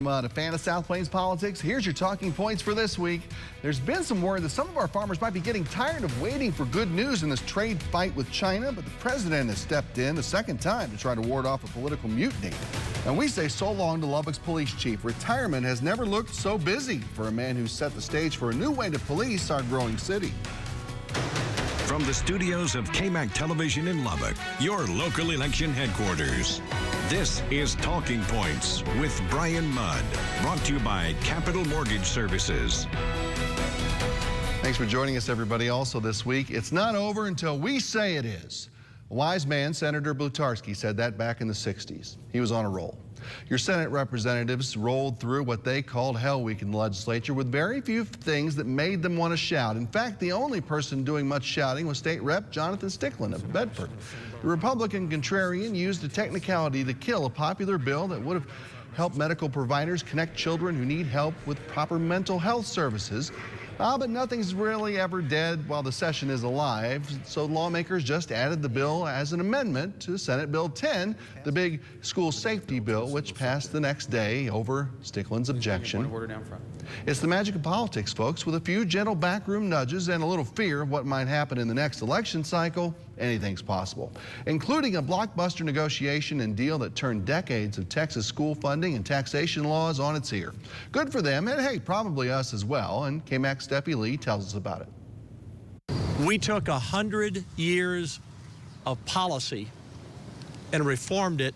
Mudd, a fan of South Plains politics. Here's your talking points for this week. There's been some worry that some of our farmers might be getting tired of waiting for good news in this trade fight with China, but the president has stepped in the second time to try to ward off a political mutiny. And we say so long to Lubbock's police chief. Retirement has never looked so busy for a man who set the stage for a new way to police our growing city. From the studios of KMAC Television in Lubbock, your local election headquarters. This is Talking Points with Bryan Mudd, brought to you by Capital Mortgage Services. Thanks for joining us, everybody. Also this week, it's not over until we say it is. A wise man, Senator Blutarski, said that back in the 60s. He was on a roll. Your Senate representatives rolled through what they called Hell Week in the legislature with very few things that made them want to shout. In fact, the only person doing much shouting was State Rep Jonathan Stickland of Bedford. The Republican contrarian used a technicality to kill a popular bill that would have helped medical providers connect children who need help with proper mental health services. But nothing's really ever dead while the session is alive, so lawmakers just added the bill as an amendment to Senate Bill 10, the big school safety bill, which passed the next day over Stickland's objection. It's the magic of politics, folks. With a few gentle backroom nudges and a little fear of what might happen in the next election cycle, anything's possible, including a blockbuster negotiation and deal that turned decades of Texas school funding and taxation laws on its ear. Good for them, and hey, probably us as well, and KMAC's Steffi Lee tells us about it. We took 100 years of policy and reformed it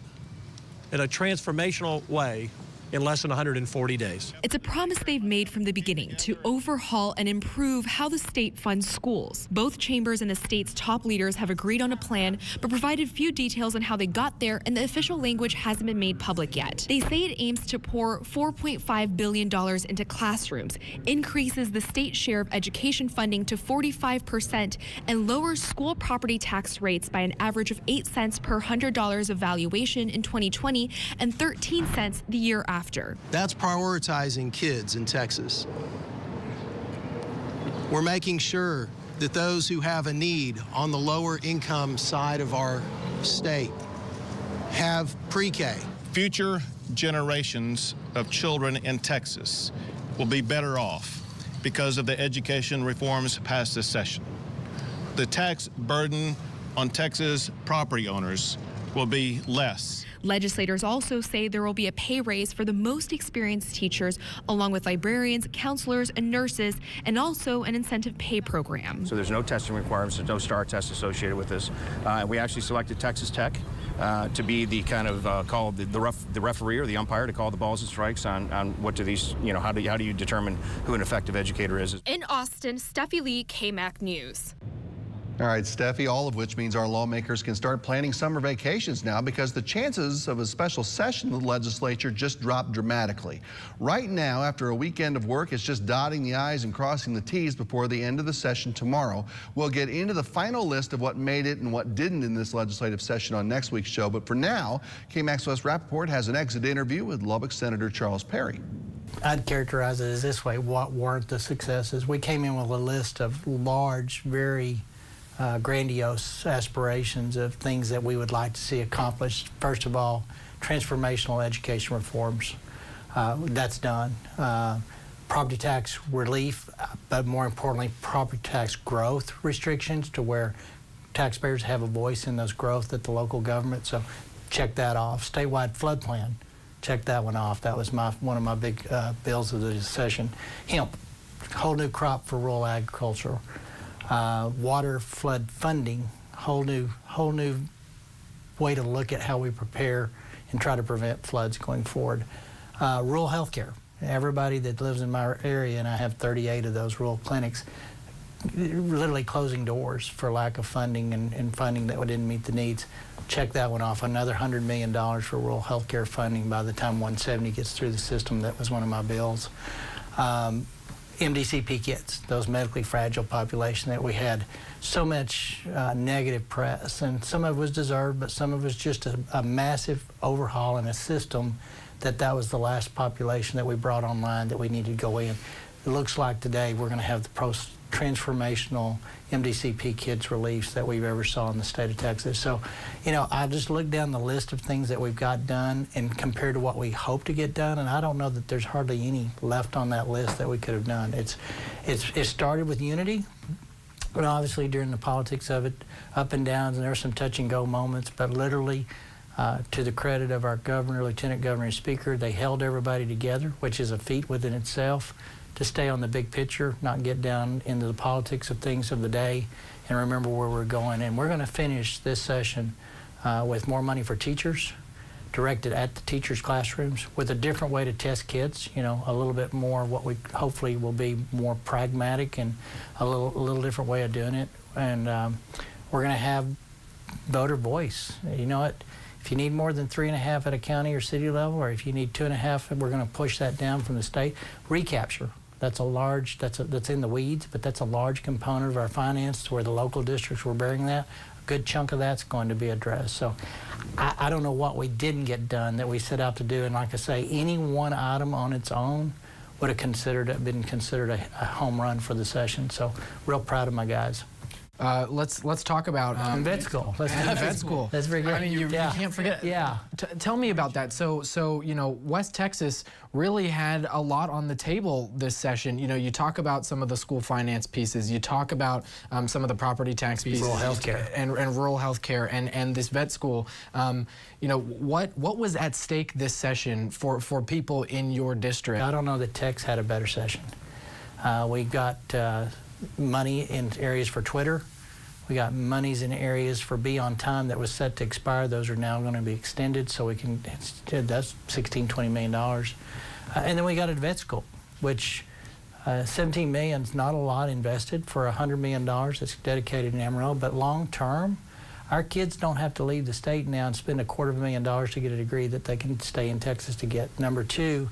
in a transformational way in less than 140 days. It's a promise they've made from the beginning to overhaul and improve how the state funds schools. Both chambers and the state's top leaders have agreed on a plan, but provided few details on how they got there, and the official language hasn't been made public yet. They say it aims to pour $4.5 billion into classrooms, increases the state share of education funding to 45%, and lowers school property tax rates by an average of 8 cents per $100 of valuation in 2020 and 13 cents the year after. That's prioritizing kids in Texas. We're making sure that those who have a need on the lower income side of our state have pre-K. Future generations of children in Texas will be better off because of the education reforms passed this session. The tax burden on Texas property owners will be less. Legislators also say there will be a pay raise for the most experienced teachers, along with librarians, counselors, and nurses, and also an incentive pay program. So there's no testing requirements, there's no STAR test associated with this. We actually selected Texas Tech to be the kind of called the referee or the umpire to call the balls and strikes on what do these, how do you determine who an effective educator is. In Austin, Steffi Lee, KMAC News. All right, Steffi, all of which means our lawmakers can start planning summer vacations now because the chances of a special session of the legislature just dropped dramatically. Right now, after a weekend of work, it's just dotting the I's and crossing the T's before the end of the session tomorrow. We'll get into the final list of what made it and what didn't in this legislative session on next week's show. But for now, KMAC's Wes Rappaport has an exit interview with Lubbock Senator Charles Perry. I'd characterize it as this way. What weren't the successes? We came in with a list of large, very grandiose aspirations of things that we would like to see accomplished. First of all, transformational education reforms. That's done. Property tax relief, but more importantly, property tax growth restrictions to where taxpayers have a voice in those growth at the local government. So check that off. Statewide flood plan, check that one off. That was one of my big bills of the session. Hemp, whole new crop for rural agriculture. Water flood funding, whole new way to look at how we prepare and try to prevent floods going forward. Rural health care. Everybody that lives in my area, and I have 38 of those rural clinics, literally closing doors for lack of funding and funding that didn't meet the needs. Check that one off. Another $100 million for rural health care funding by the time 170 gets through the system. That was one of my bills. MDCP kids, those medically fragile population that we had so much negative press, and some of it was deserved, but some of it was just a massive overhaul in a system that was the last population that we brought online that we needed to go in. It looks like today we're going to have the transformational MDCP kids reliefs that we've ever saw in the state of Texas. So, you know, I just looked down the list of things that we've got done and compared to what we hope to get done, and I don't know that there's hardly any left on that list that we could have done. It started with unity, but obviously during the politics of it, up and downs, and there were some touch and go moments, but literally, to the credit of our governor, lieutenant governor, and speaker, they held everybody together, which is a feat within itself, to stay on the big picture, not get down into the politics of things of the day, and remember where we're going. And we're going to finish this session with more money for teachers, directed at the teachers' classrooms, with a different way to test kids, you know, a little bit more what we hopefully will be more pragmatic and a little different way of doing it. And we're going to have voter voice. You know what? If you need more than 3.5 at a county or city level, or if you need 2.5, we're going to push that down from the state. Recapture. That's a large, that's in the weeds, but that's a large component of our finance where the local districts were bearing that. A good chunk of that's going to be addressed. So I don't know what we didn't get done that we set out to do. And like I say, any one item on its own would have been considered a home run for the session. So real proud of my guys. Let's talk about vet school. Vet school. That's very good. I mean, you can't forget. Yeah. Tell me about that. So you know, West Texas really had a lot on the table this session. You know, you talk about some of the school finance pieces. You talk about some of the property tax pieces. Rural healthcare. And rural healthcare and this vet school. You know, what was at stake this session for people in your district? I don't know that Tex had a better session. We got money in areas for Twitter. We got monies in areas for Be On Time that was set to expire. Those are now going to be extended, so we can, that's $16–20 million. And then we got a vet school, which $17 million is not a lot invested for $100 million that's dedicated in Amarillo, but long term, our kids don't have to leave the state now and spend $250,000 to get a degree that they can stay in Texas to get. Number two,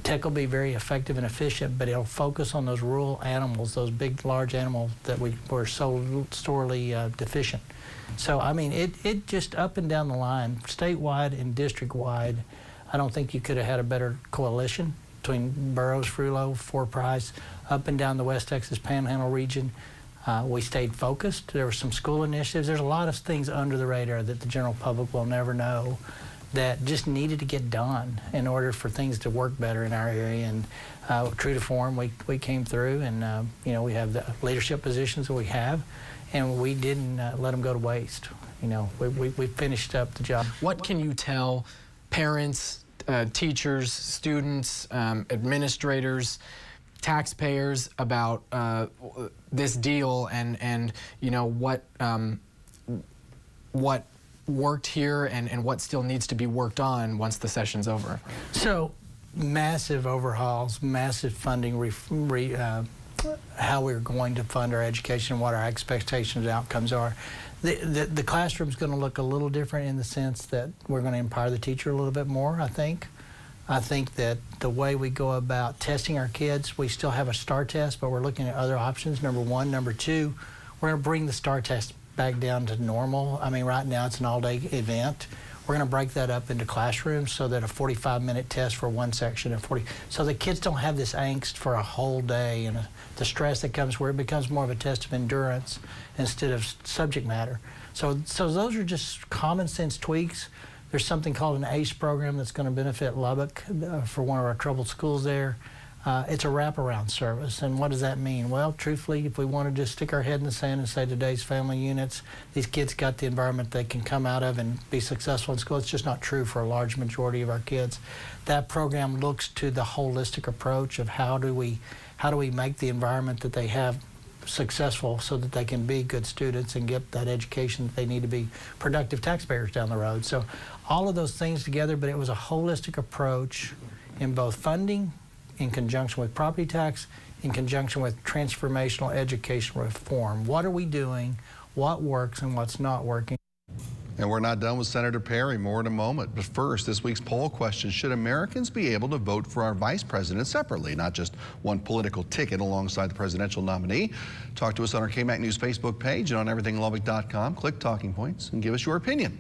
tech will be very effective and efficient, but it'll focus on those rural animals, those big, large animals that we're so sorely deficient. So, I mean, it just up and down the line, statewide and district-wide, I don't think you could have had a better coalition between Burroughs, Frullo, Fort Price, up and down the West Texas Panhandle region. We stayed focused. There were some school initiatives. There's a lot of things under the radar that the general public will never know that just needed to get done in order for things to work better in our area. And true to form, we came through, and you know, we have the leadership positions that we have, and we didn't let them go to waste. You know, we finished up the job. What can you tell parents, teachers, students, administrators, taxpayers about this deal and you know what worked here and what still needs to be worked on once the session's over? So massive overhauls, massive funding, how we're going to fund our education, what our expectations and outcomes are. The classroom's going to look a little different in the sense that we're going to empower the teacher a little bit more, I think. I think that the way we go about testing our kids, we still have a STAR test, but we're looking at other options, number one. Number two, we're going to bring the STAR test back down to normal. I mean, right now it's an all-day event. We're going to break that up into classrooms so that a 45-minute test for one section and 40, so the kids don't have this angst for a whole day and the stress that comes where it becomes more of a test of endurance instead of subject matter. So those are just common sense tweaks. There's something called an ACE program that's going to benefit Lubbock for one of our troubled schools there. It's a wraparound service, and what does that mean? Well, truthfully, if we want to just stick our head in the sand and say today's family units, these kids got the environment they can come out of and be successful in school, it's just not true for a large majority of our kids. That program looks to the holistic approach of how do we make the environment that they have successful so that they can be good students and get that education that they need to be productive taxpayers down the road. So all of those things together, but it was a holistic approach in both funding, in conjunction with property tax, in conjunction with transformational education reform. What are we doing? What works and what's not working? And we're not done with Senator Perry. More in a moment. But first, this week's poll question: should Americans be able to vote for our vice president separately, not just one political ticket alongside the presidential nominee? Talk to us on our KMAC News Facebook page and on everythinglubbock.com. Click Talking Points and give us your opinion.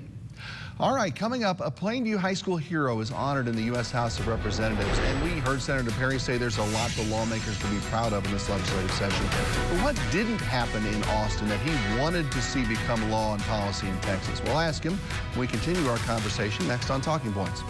All right, coming up, a Plainview High School hero is honored in the U.S. House of Representatives, and we heard Senator Perry say there's a lot for lawmakers to be proud of in this legislative session. But what didn't happen in Austin that he wanted to see become law and policy in Texas? We'll ask him when we continue our conversation next on Talking Points.